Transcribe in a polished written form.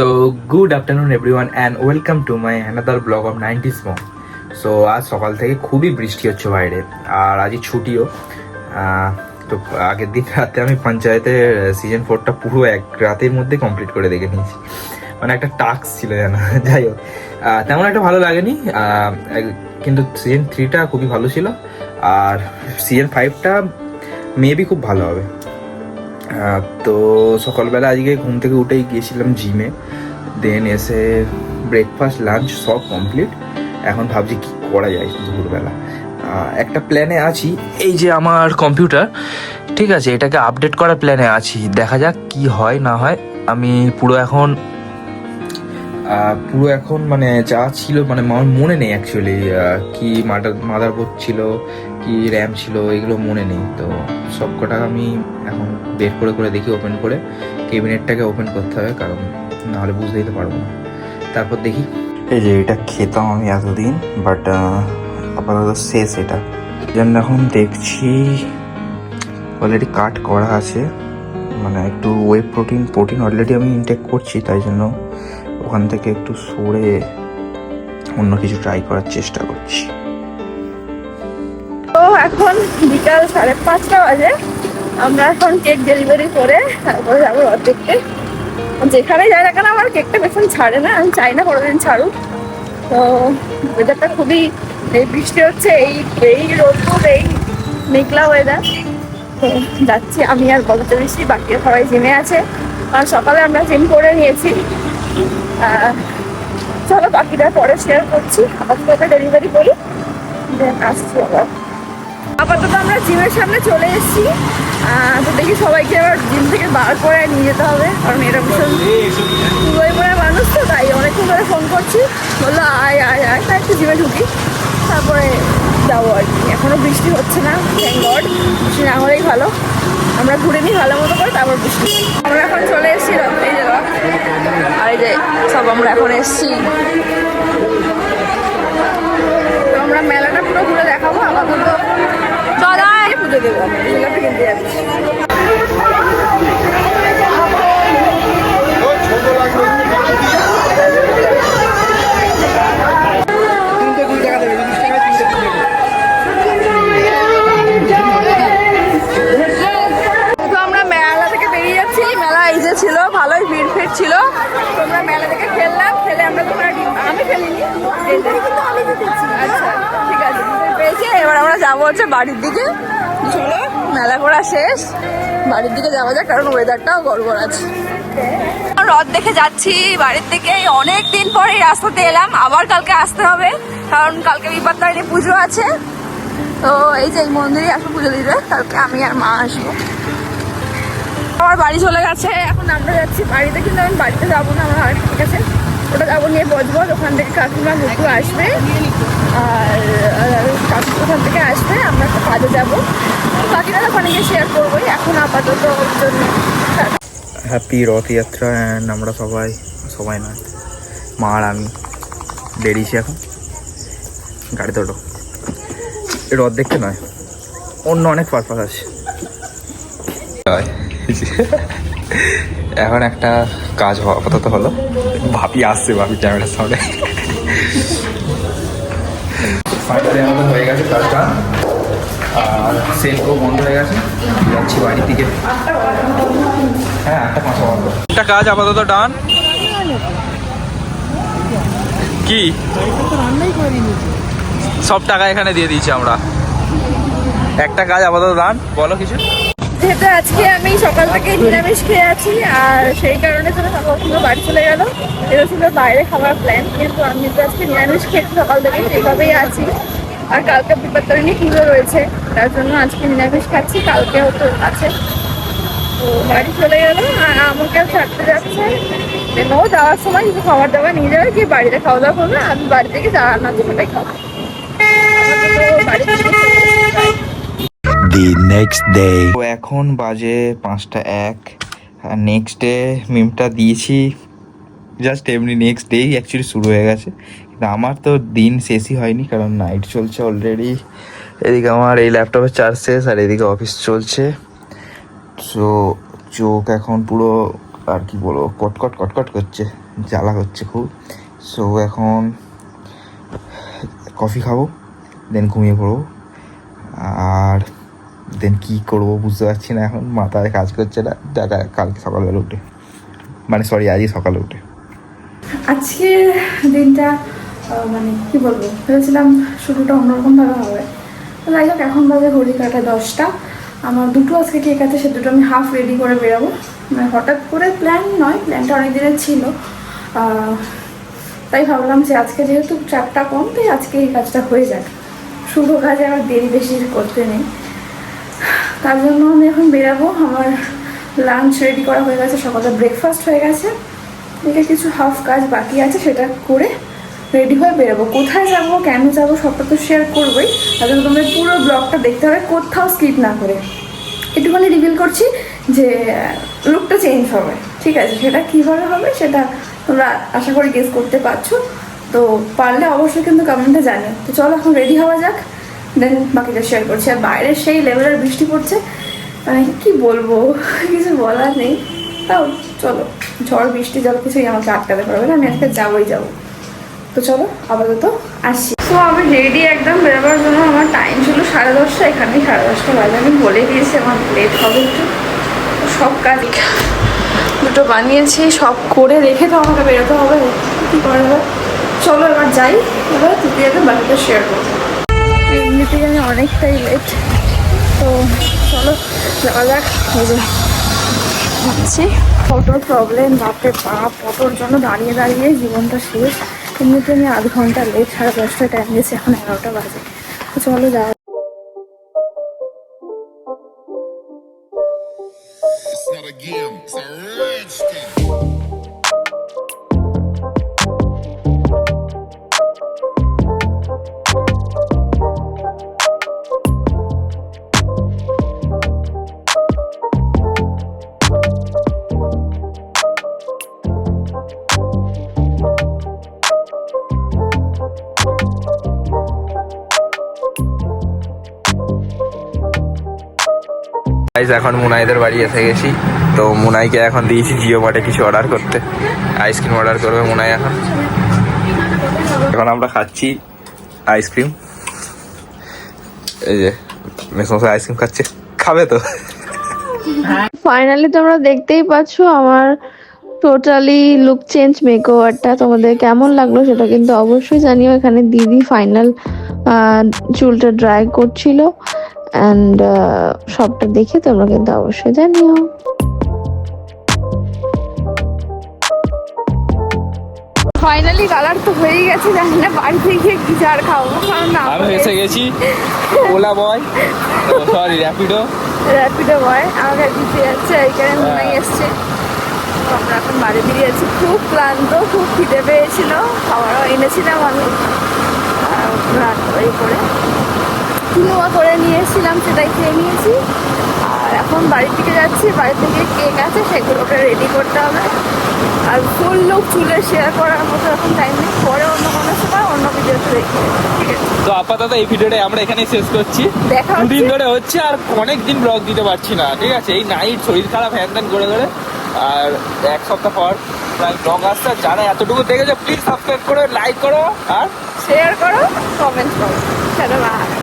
So, good afternoon everyone and welcome to my another vlog of 90s Mom. So, আজ সকাল থেকে খুবই বৃষ্টি হচ্ছে বাইরে আর আজই ছুটিও। তো আগের দিন রাতে আমি পঞ্চায়েতের সিজন 4টা পুরো এক রাতের মধ্যে কমপ্লিট করে দেখে নিয়েছি। মানে একটা টাস্ক ছিল জানা। যাই হোক, তেমন একটা ভালো লাগেনি, কিন্তু সিজন 3টা খুবই ভালো ছিল আর সিজন 5টা মেবি খুব ভালো হবে। তো সকালবেলা আজকে ঘুম থেকে উঠেই গিয়েছিলাম জিমে, দেন এসে ব্রেকফাস্ট লাঞ্চ সব কমপ্লিট। এখন ভাবছি কি করা যায় দুপুরবেলা। একটা প্ল্যানে আছি, এই যে আমার কম্পিউটার, ঠিক আছে, এটাকে আপডেট করার প্ল্যানে আছি। দেখা যাক কি হয় না হয়। আমি পুরো এখন মানে যা ছিল মানে আমার মনে নেই অ্যাকচুয়ালি, কি মাদারবোর্ড ছিল কি র্যাম ছিল এগুলো মনে নেই। তো সব কটা আমি এখন বের করে করে দেখি, ওপেন করে ক্যাবিনেটটাকে ওপেন করতে হবে, কারণ নাহলে বুঝতে দিতে পারবো না। তারপর দেখি। এই যে এটা খেতাম আমি এতদিন, বাট আপাতত শেষ এটা, জন্য এখন দেখছি অলরেডি কাট করা আছে, মানে একটু ওয়ে প্রোটিন অলরেডি আমি ইনটেক করছি, তাই জন্য ওখান থেকে একটু সরে অন্য কিছু ট্রাই করার চেষ্টা করছি। তো এখন বিকাল 5:30 বাজে, আমরা এখন কেক ডেলিভারি করে তারপরে যাবো রথ দেখতে। যেখানে যাই না কেন আমার কেকটা বেশন ছাড়ে না, আমি চাই না কোনোদিন ছাড়ুক। তো ওয়েদারটা খুবই, এই বৃষ্টি হচ্ছে, এই রোদ, এই মেঘলা ওয়েদার। তো যাচ্ছি আমি আর বলতে বেশি, বাকি সবাই জিমে আছে আর সকালে আমরা জিম করে নিয়েছি। চলো বাকিটা পরে শেয়ার করছি, আপাতত ডেলিভারি করি, দেন আসছি আবার। আপাতত আমরা জিমের সামনে চলে এসেছি। তো দেখি সবাইকে আবার জিম থেকে বার করে নিয়ে যেতে হবে, কারণ এরা ভীষণ খুবই পড়ে মানুষ, তো তাই অনেকক্ষণ ধরে ফোন করছি, বললো আয় আয় আয়, তাই একটু জিমে ঢুকি, তারপরে যাবো আর কি। এখনও বৃষ্টি হচ্ছে না, থ্যাংক গড, বৃষ্টি না হলেই ভালো। আমরা ঘুরে নিই ভালো মতো করে, তারপর বৃষ্টি। আমরা এখন চলে এসেছি রথ, এই যে রথ, আর এই যে সব আমরা এখন এসেছি। তো আমরা মেলাটা পুরো ঘুরে দেখাবো, আপাতত চলাই পুজো দেবো, জিলাপি কিনতে যাচ্ছি। ছিল ভালোই ভিড় ছিল, তোমরা মেলা থেকে খেললাম, খেলে আমরা তো আমি খেলিনি, আচ্ছা ঠিক আছে পেয়েছি। এবার আমরা যাবো হচ্ছে বাড়ির দিকে, চলো মেলা ঘোরা শেষ, বাড়ির দিকে যাওয়া যায়, কারণ ওয়েদারটাও গড়বড় আছে। রথ দেখে যাচ্ছি বাড়ির থেকে, অনেক দিন পরে এই রাস্তাতে এলাম, আবার কালকে আসতে হবে, কারণ কালকে বিপত্তারিণী পুজো আছে। তো এই যে এই মন্দিরে আসবো পুজো দিতে, কালকে আমি আর মা আসবো। আমার বাড়ি চলে গেছে, এখন আমরা যাচ্ছি বাড়িতে, কিন্তু আমি বাড়িতে যাবো না, আমার আরেকটা ঠিক আছে, ওটা যাবো নিয়ে বসবো। ওখান থেকে কাকিমা মুখু আসবে, আর কাকু ওখান থেকে আসবে, আমরা একটা কাজে যাবো, বাকিটা ওখানে গিয়ে শেয়ার করবোই। এখন আপাতত জন্য হ্যাপি রথযাত্রা। অ্যান্ড আমরা সবাই নয়, মা আর আমি বেরিয়েছি এখন গাড়িতে। ওঠো, রথ দেখতে নয়, অন্য অনেক পারপাস আছে। এখন একটা কাজ আপাতত হলো, ভাবি আসছে, ভাবি ক্যামেরার সামনে। ফাইনালি আমাদের হয়ে গেছে কাজটা, আর সেলফও বন্ধ হয়ে গেছে, যাচ্ছি বাড়ির দিকে। হ্যাঁ, 8:05 বন্ধ। একটা কাজ আপাতত ডান। কি সব টাকা এখানে দিয়ে দিয়েছি আমরা। একটা কাজ আপাতত ডান, বলো কিছু। যেহেতু আজকে আমি সকাল থেকে নিরামিষ খেয়ে আছি, আর সেই কারণে জন্য সকাল বাড়ি চলে গেল, এটা ছিল বাইরে খাবার প্ল্যান, কিন্তু আমি তো আজকে নিরামিষ খেয়েছি সকাল থেকে, সেইভাবেই আছি। আর কালকে বিপত্তারিণী পুজো রয়েছে, তার জন্য আজকে নিরামিষ খাচ্ছি, কালকেও তো আছে। তো বাড়ি চলে গেল, আর আমাকেও ছাড়তে যাচ্ছে, ও যাওয়ার সময় কিছু খাবার দাবার নিয়ে যাবে, কি বাড়িতে খাওয়া দাওয়া করবে, আমি বাড়ি থেকে যা রান্না আছে সেটাই খাবো। The next day. তো এখন বাজে 5:01, আর নেক্সট ডে মিমটা দিয়েছি জাস্ট এমনি, নেক্সট ডেই অ্যাকচুয়ালি শুরু হয়ে গেছে, কিন্তু আমার তো দিন শেষই হয়নি, কারণ নাইট চলছে অলরেডি। এদিকে আমার এই ল্যাপটপের চার্জ শেষ, আর এদিকে অফিস চলছে। সো চোখ এখন পুরো আর কি বলবো, কটকট করছে, জ্বালা হচ্ছে খুব। সো এখন কফি খাবো, দেন ঘুমিয়ে পড়বো। আর দেন কী করবো বুঝতে পারছি না, এখন মাথায় কাজ করছে না। দেখা কালকে সকালবেলা উঠে, মানে সরি আজই সকালে উঠে। আজকে দিনটা মানে কি বলবো, ভেবেছিলাম শুরুটা অন্যরকমভাবে হবে। তো যাই হোক, এখন বাজে ঘড়ি কাটা 10টা। আমার দুটো আজকে কেক আছে, সে দুটো আমি হাফ রেডি করে বেরোবো। মানে হঠাৎ করে প্ল্যান নয়, প্ল্যানটা অনেক দিনের ছিল। তাই ভাবলাম যে আজকে যেহেতু চাপটা কম, তাই আজকে এই কাজটা হয়ে যাক। শুভ কাজে আমার দেরি বেশি করতে নেই, তার জন্য আমি এখন বেরাবো। আমার লাঞ্চ রেডি করা হয়ে গেছে, সকালে ব্রেকফাস্ট হয়ে গেছে। এটা কিছু হাফ কাজ বাকি আছে, সেটা করে রেডি হয়ে বেরোবো। কোথায় যাবো, কেন যাবো, সবটা তো শেয়ার করবোই। তার জন্য তোমাদের পুরো ব্লগটা দেখতে হবে, কোথাও স্কিপ না করে। একটুখানি রিভিল করছি যে লুকটা চেঞ্জ হবে, ঠিক আছে? সেটা কীভাবে হবে সেটা তোমরা আশা করি গেস করতে পারছো। তো পারলে অবশ্যই কিন্তু কমেন্টে জানিও। তো চলো এখন রেডি হওয়া যাক, দেন বাকিটা শেয়ার করছি। আর বাইরে সেই লেভেলের বৃষ্টি পড়ছে, মানে কি বলবো, কিছু বলার নেই। তাও চলো, ঝড় বৃষ্টি জল কিছুই আমাকে আটকাতে পারবে না, আমি আজকে যাবোই যাবো। তো চলো আপাতত আসছি। তো আমি রেডি একদম বেরোবার জন্য। আমার টাইম ছিল 10:30, এখানে 10:30 বাজে। আমি বলে দিয়েছি আমার লেট হবে একটু। সব কাজ দুটো বানিয়েছি, সব করে রেখে তো আমাকে বেরোতে হবে, কী করা যাবে। চলো এবার যাই, এবার তৃতীয়তে বাকিটা শেয়ার করবো। এমনিতেই আমি অনেকটাই লেট, তো চলো যাওয়া যাক। হচ্ছে অটোর প্রবলেম, বাপরে বাপ, অটোর জন্য দাঁড়িয়ে দাঁড়িয়ে জীবনটা শেষ। এমনিতে আমি আধ ঘন্টা লেট, 10:30 টাইম গেছে, এখন 11টা বাজে। তো চলো যাওয়া। It's not a game, it's a rich thing. Guys এখন মুনাইদের বাড়ি এসে গেছি। তো মুনাইকে এখন দিয়েছি জিও মার্টে কিছু অর্ডার করতে, আইসক্রিম অর্ডার করবে মুনাই। এখন আমরা খাচ্ছি আইসক্রিম। এই যে মেসমশাই আইসক্রিম খাচ্ছে, খাবে তো? ফাইনালি তোমরা দেখতেই পাচ্ছ আমার টোটালি লুক চেঞ্জ মেকওভারটা। তোমাদের কেমন লাগলো সেটা কিন্তু অবশ্যই জানিও। এখানে দিদি ফাইনাল চুলটা ড্রাই করছিল, অ্যান্ড সবটা দেখে তোমরা কিন্তু অবশ্যই জানিও। ফাইনালি কালার তো হয়ে গেছে, জানি না বাড়িতে গিয়ে কি চার খাবো, কারণ না আমি এসে গেছি ওলা বয়, সরি র্যাপিডো বয় আমাকে দিতে যাচ্ছে, এইখানে মনে এসছে। তো আমরা এখন বাড়ি বেরিয়েছি, খুব ক্লান্ত, খুব খিদে পেয়েছিল। খাবারও এনেছিলাম আমি এই করে, কিনোয়া করে নিয়ে এসেছিলাম, সেটাই খেয়ে নিয়েছি। আর এখন বাড়ির দিকে যাচ্ছি, বাড়ি থেকে কেক আছে সেগুলোকে রেডি করতে হবে। আর ফুল লুক চুলে শেয়ার করার মতো এখন টাইম নেই, পরে অন্য কোনো সময় অন্য ভিডিওতে দেখি, ঠিক আছে? তো আপাতত এই ভিডিওটা আমরা এখানেই শেষ করছি। দেখা দুদিন ধরে হচ্ছে আর অনেক দিন ব্লগ দিতে পারছি না, ঠিক আছে? এই নাইট শরীর খারাপ হ্যান ত্যান করে করে, আর এক সপ্তাহ পর প্রায় ব্লগ আসছে। যারা এতটুকু দেখেছে প্লিজ সাবস্ক্রাইব করো, লাইক করো আর শেয়ার করো, কমেন্ট করো। চলো বাই।